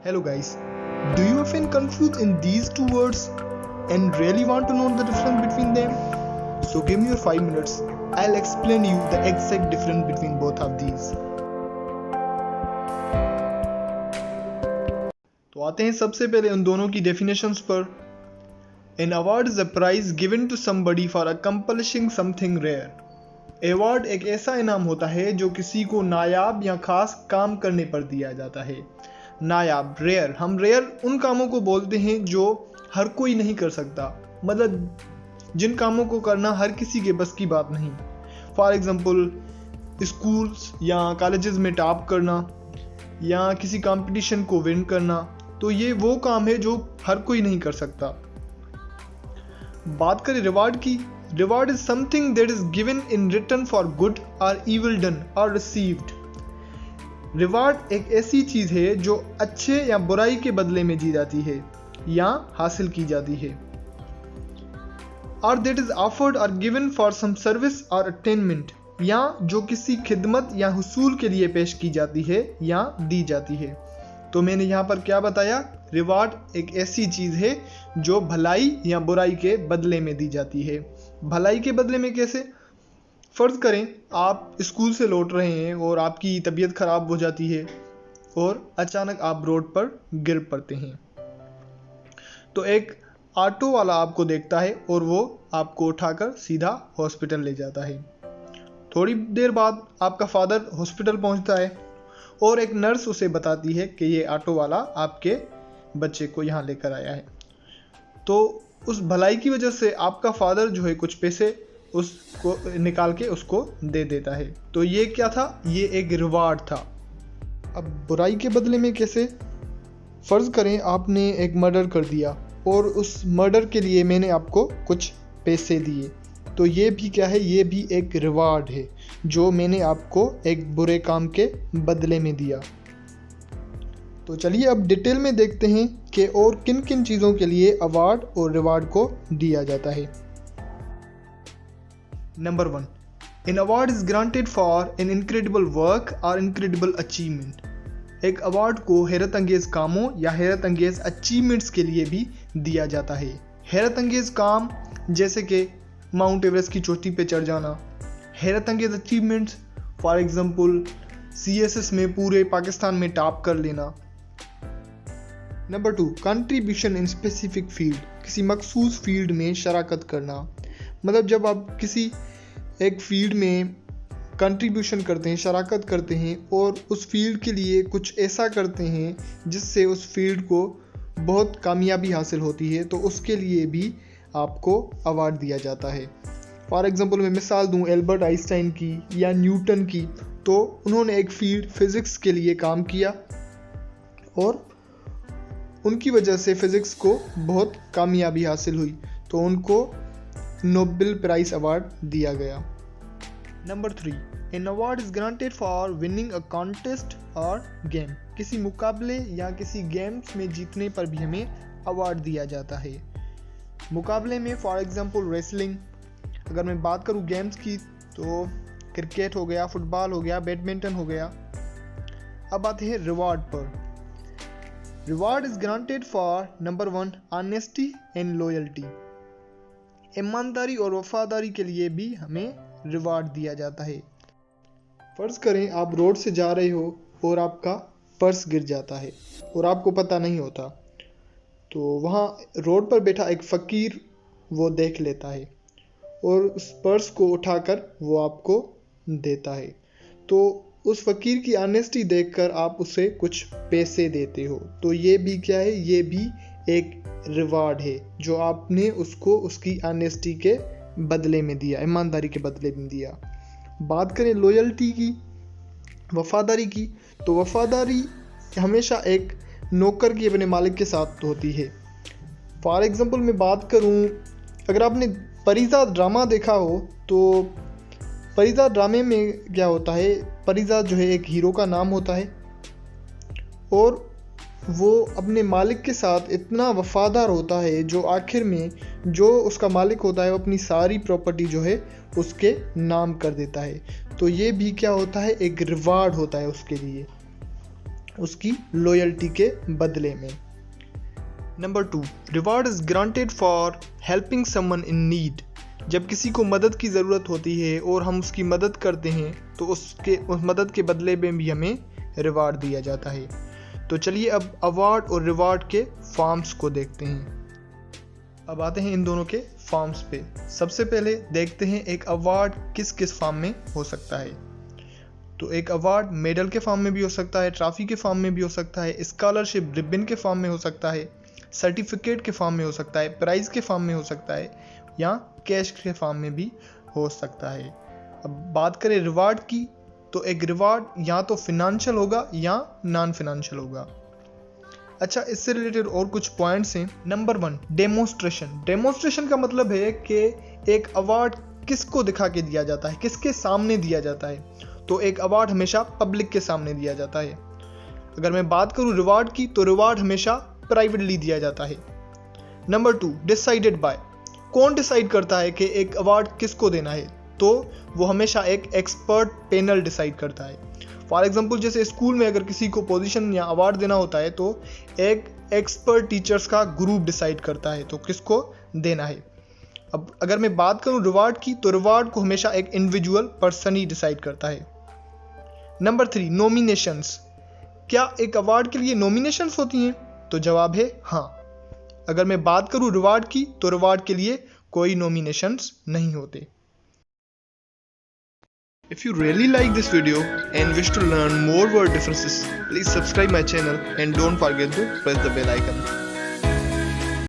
Hello guys, do you often confuse in these two words and really want to know the difference between them? So give me your 5 minutes, I'll explain you the exact difference between both of these. तो आते हैं सबसे पहले उन दोनों की definitions पर. An award is a prize given to somebody for accomplishing something rare. Award एक ऐसा इनाम होता है जो किसी को नायाब या खास काम करने पर दिया जाता है. नायाब, रेयर, हम रेयर उन कामों को बोलते हैं जो हर कोई नहीं कर सकता, मतलब जिन कामों को करना हर किसी के बस की बात नहीं. फॉर एग्जांपल स्कूल्स या कॉलेजेस में टॉप करना या किसी कंपटीशन को विन करना, तो ये वो काम है जो हर कोई नहीं कर सकता. बात करें रिवार्ड की. Reward is something that is given in return for good और इविल डन और रिसीव्ड. रिवार्ड एक ऐसी चीज है जो अच्छे या बुराई के बदले में दी जाती है या हासिल की जाती है. और दैट इज ऑफर्ड और गिवन फॉर सम सर्विस और अटेनमेंट, या जो किसी खिदमत या हुसूल के लिए पेश की जाती है या दी जाती है. तो मैंने यहाँ पर क्या बताया? रिवार्ड एक ऐसी चीज है जो भलाई या बुराई के बदले में दी जाती है. भलाई के बदले में कैसे? फर्ज करें आप स्कूल से लौट रहे हैं और आपकी तबीयत खराब हो जाती है और अचानक आप रोड पर गिर पड़ते हैं. तो एक ऑटो वाला आपको देखता है और वो आपको उठाकर सीधा हॉस्पिटल ले जाता है. थोड़ी देर बाद आपका फादर हॉस्पिटल पहुंचता है और एक नर्स उसे बताती है कि ये ऑटो वाला आपके बच्चे को यहाँ लेकर आया है. तो उस भलाई की वजह से आपका फादर जो है कुछ पैसे उसको निकाल के उसको दे देता है. तो ये क्या था? ये एक रिवार्ड था. अब बुराई के बदले में कैसे? फर्ज करें आपने एक मर्डर कर दिया और उस मर्डर के लिए मैंने आपको कुछ पैसे दिए, तो ये भी क्या है? ये भी एक रिवार्ड है जो मैंने आपको एक बुरे काम के बदले में दिया. तो चलिए अब डिटेल में देखते हैं कि और किन किन चीज़ों के लिए अवार्ड और रिवार्ड को दिया जाता है. Number 1, an award is granted for an incredible work और इनक्रेडिबल अचीवमेंट. एक अवार्ड को हैरत अंगेज कामों या हैरत अंगेज अचीवमेंट्स के लिए भी दिया जाता है. हैरत अंगेज काम जैसे कि माउंट एवरेस्ट की चोटी पे चढ़ जाना. हैरत अंगेज अचीवमेंट्स फॉर एग्जांपल CSS में पूरे पाकिस्तान में टॉप कर लेना. Number 2, contribution in specific field. किसी मखसूस फील्ड में शराकत करना, मतलब जब आप किसी एक फील्ड में कंट्रीब्यूशन करते हैं, शराकत करते हैं और उस फील्ड के लिए कुछ ऐसा करते हैं जिससे उस फील्ड को बहुत कामयाबी हासिल होती है, तो उसके लिए भी आपको अवार्ड दिया जाता है. फॉर एग्जांपल मैं मिसाल दूं एल्बर्ट आइंस्टाइन की या न्यूटन की. तो उन्होंने एक फील्ड फिज़िक्स के लिए काम किया और उनकी वजह से फिज़िक्स को बहुत कामयाबी हासिल हुई, तो उनको नोबेल प्राइज़ अवार्ड दिया गया. Number 3, an award is granted for winning a contest और गेम. किसी मुकाबले या किसी गेम्स में जीतने पर भी हमें अवार्ड दिया जाता है. मुकाबले में फॉर एग्जांपल रेसलिंग. अगर मैं बात करूं गेम्स की तो क्रिकेट हो गया, फुटबॉल हो गया, बैडमिंटन हो गया. अब आते हैं रिवार्ड पर. Reward is granted for number 1, honesty and loyalty. ईमानदारी और वफादारी के लिए भी हमें रिवार्ड दिया जाता है. फर्ज करें आप रोड से जा रहे हो और आपका पर्स गिर जाता है और आपको पता नहीं होता, तो वहाँ रोड पर बैठा एक फ़कीर वो देख लेता है और उस पर्स को उठाकर वो आपको देता है. तो उस फ़कीर की ऑनेस्टी देखकर आप उसे कुछ पैसे देते हो. तो ये भी क्या है? ये भी एक रिवार्ड है जो आपने उसको उसकी ऑनेस्टी के बदले में दिया, ईमानदारी के बदले में दिया. बात करें लॉयल्टी की, वफादारी की, तो वफादारी हमेशा एक नौकर की अपने मालिक के साथ होती है. फॉर एग्जांपल मैं बात करूं, अगर आपने परिज़ाद ड्रामा देखा हो तो परिज़ाद ड्रामे में क्या होता है? परिज़ाद जो है एक हीरो का नाम होता है और वो अपने मालिक के साथ इतना वफादार होता है जो आखिर में जो उसका मालिक होता है वो अपनी सारी प्रॉपर्टी जो है उसके नाम कर देता है. तो ये भी क्या होता है? एक रिवार्ड होता है उसके लिए. उसकी लॉयल्टी के बदले में। Number 2, reward is granted for helping someone in need. जब किसी को मदद की ज़रूरत होती है और हम उसकी मदद करते हैं तो उस मदद के बदले में भी हमें रिवार्ड दिया जाता है। तो चलिए अब अवार्ड और रिवार्ड के फॉर्म्स को देखते हैं। अब आते हैं इन दोनों के फॉर्म्स पे। सबसे पहले देखते हैं एक अवार्ड किस किस फॉर्म में हो सकता है। तो एक अवार्ड मेडल के फॉर्म में भी हो सकता है, ट्रॉफी के फॉर्म में भी हो सकता है, स्कॉलरशिप रिबन के फॉर्म में हो सकता है, सर्टिफिकेट के फॉर्म में हो सकता है, प्राइज के फॉर्म में हो सकता है या कैश के फॉर्म में भी हो सकता है। अब बात करें रिवार्ड की, तो एक रिवार्ड या तो फिनेंशियल होगा या नॉन फिनेंशियल होगा। अच्छा, इससे रिलेटेड और कुछ पॉइंट्स हैं। Number 1, demonstration. डेमोन्स्ट्रेशन का मतलब है कि एक अवार्ड किसको दिखा के दिया जाता है, किसके सामने दिया जाता है। तो एक अवार्ड हमेशा पब्लिक के सामने दिया जाता है। अगर मैं बात करूं रिवार्ड की, तो रिवार्ड हमेशा प्राइवेटली दिया जाता है। Number 2, decided by. कौन डिसाइड करता है कि एक अवार्ड किसको देना है? तो वो हमेशा एक एक्सपर्ट पैनल डिसाइड करता है। फॉर एग्जाम्पल, जैसे स्कूल में अगर किसी को पोजीशन या अवार्ड देना होता है तो एक एक्सपर्ट टीचर्स का ग्रुप डिसाइड करता है तो किसको देना है। अब अगर मैं बात करूं रिवार्ड की, तो रिवार्ड को हमेशा एक इंडिविजुअल पर्सन ही डिसाइड करता है। Number 3, nominations. क्या एक अवार्ड के लिए नॉमिनेशंस होती हैं? तो जवाब है हाँ। अगर मैं बात करूं रिवार्ड की, तो रिवार्ड के लिए कोई नॉमिनेशंस नहीं होते। If you really like this video and wish to learn more word differences, please subscribe my channel and don't forget to press the bell icon.